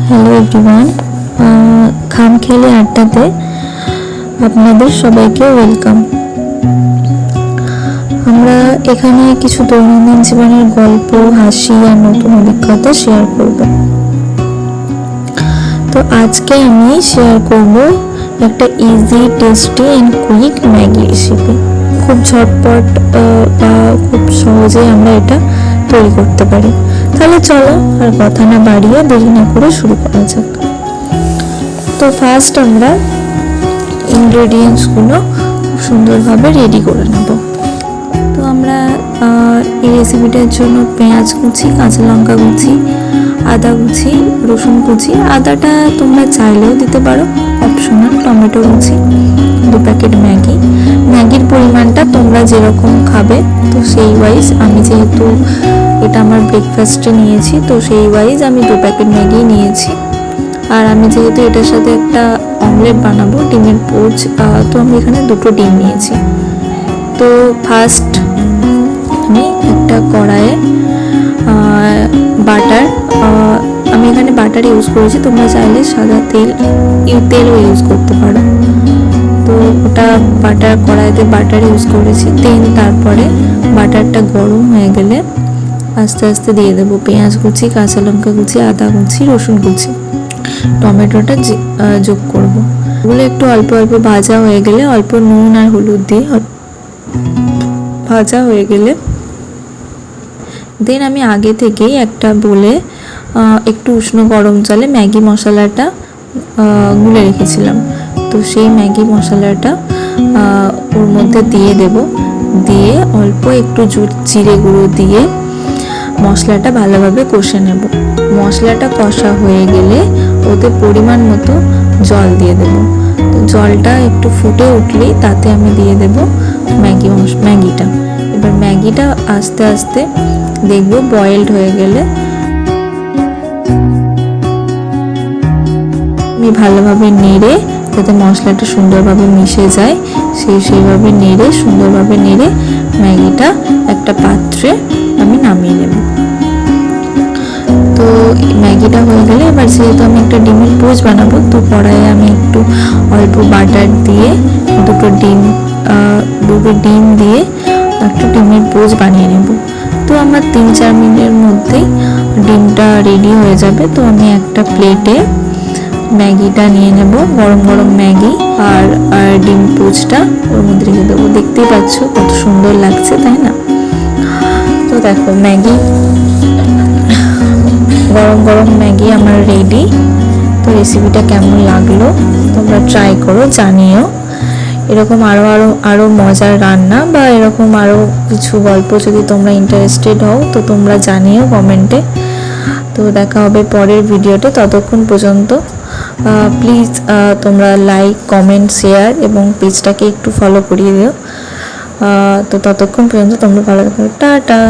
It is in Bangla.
হ্যালো এভরিওয়ান, খামখেয়ালি আড্ডাতে আপনাদের সবাইকে ওয়েলকাম। আমরা এখানে কিছু দৈনন্দিন জীবনের গল্প, হাসি আর নতুন অভিজ্ঞতা শেয়ার করব। তো আজকে আমি শেয়ার করব একটা easy, tasty and quick Maggi recipe. খুব ঝটপট বা খুব সহজে আমরা এটা তৈরি করতে পারি। তাহলে চলো আর কথা না বাড়িয়ে দেরি না করে শুরু করা যাক। তো ফার্স্ট আমরা ইনগ্রেডিয়েন্টসগুলো খুব সুন্দরভাবে রেডি করে নেব। তো আমরা এই রেসিপিটার জন্য পেঁয়াজ কুচি, কাঁচা লঙ্কা কুচি, আদা কুচি, রসুন কুচি, আদাটা তোমরা চাইলেও দিতে পারো, অপশনাল, টমেটো কুচি, 2 প্যাকেট ম্যাগির পরিমাণটা তোমরা যেরকম খাবে তো সেই ওয়াইজ, আমি যেহেতু এটা আমার ব্রেকফাস্টে নিয়েছি তো সেই ওয়াইজ আমি 2 প্যাকেট ম্যাগি নিয়েছি। আর আমি যেহেতু এটার সাথে একটা অমলেট বানাবো, ডিমের পোচ, তো আমি এখানে 2টো ডিম নিয়েছি। তো ফার্স্ট আমি একটা কড়াইয়ে বাটার, আমি এখানে বাটার ইউজ করেছি, তোমরা চাইলে সাদা তেলও ইউজ করতে পারো। তো ওটা কড়াইতে বাটার ইউজ করেছি। তারপরে বাটারটা গরম হয়ে গেলে আস্তে আস্তে দিয়ে দেবো পেঁয়াজ কুচি, কাঁচা লঙ্কা কুচি, আদা কুচি, রসুন কুচি, টমেটোটা যোগ করব। ওগুলো একটু অল্প অল্প ভাজা হয়ে গেলে অল্প নুন আর হলুদ দিয়ে ভাজা হয়ে গেলে দেন আমি আগে থেকেই একটা বলে একটু উষ্ণ গরম জলে ম্যাগি মশলাটা গুলে রেখেছিলাম। তো সেই ম্যাগি মশলাটা ওর মধ্যে দিয়ে দেব, দিয়ে অল্প একটু জিরে গুঁড়ো দিয়ে মশলাটা ভালোভাবে কষে নেব। মশলাটা কষা হয়ে গেলে ওতে পরিমাণ মতো জল দিয়ে দেব। তো জলটা একটু ফুটে উঠলেই তাতে আমি দিয়ে দেব ম্যাগিটা। এবার ম্যাগিটা আস্তে আস্তে দেখব বয়েলড হয়ে গেলে আমি ভালোভাবে নেড়ে, যাতে মশলাটা সুন্দরভাবে মিশে যায় সেইভাবে সুন্দরভাবে নেড়ে ম্যাগিটা একটা পাত্রে আমি নামিয়ে নেব। তো ম্যাগিটা হয়ে গেলে এবার যেহেতু আমি একটা ডিমের পোচ বানাবো, তো কড়াইয়ে আমি একটু অল্প বাটার দিয়ে দুটো ডিম দিয়ে একটা ডিমের পোচ বানিয়ে নেব। তো আমার 3-4 মিনিটের মধ্যেই ডিমটা রেডি হয়ে যাবে। তো আমি একটা প্লেটে ম্যাগিটা নিয়ে নেব, গরম গরম ম্যাগি আর ডিম পোচটা ওর মধ্যে রেখে দেবো। দেখতেই পাচ্ছ কত সুন্দর লাগছে, তাই না? তো দেখো গরম গরম ম্যাগি আমার রেডি। তো রেসিপিটা কেমন লাগলো তোমরা ট্রাই করো, জানিও। এরকম আরো মজার রান্না বা এরকম আরো কিছু গল্প যদি তোমরা ইন্টারেস্টেড হও তো তোমরা জানিও কমেন্টে। তো দেখা হবে পরের ভিডিওতে। ততক্ষণ পর্যন্ত প্লিজ তোমরা লাইক, কমেন্ট, শেয়ার এবং পেজটাকে একটু ফলো করিয়ে দিও। তো ততক্ষণ পর্যন্ত তোমরা ভালো থাকো। টাটা।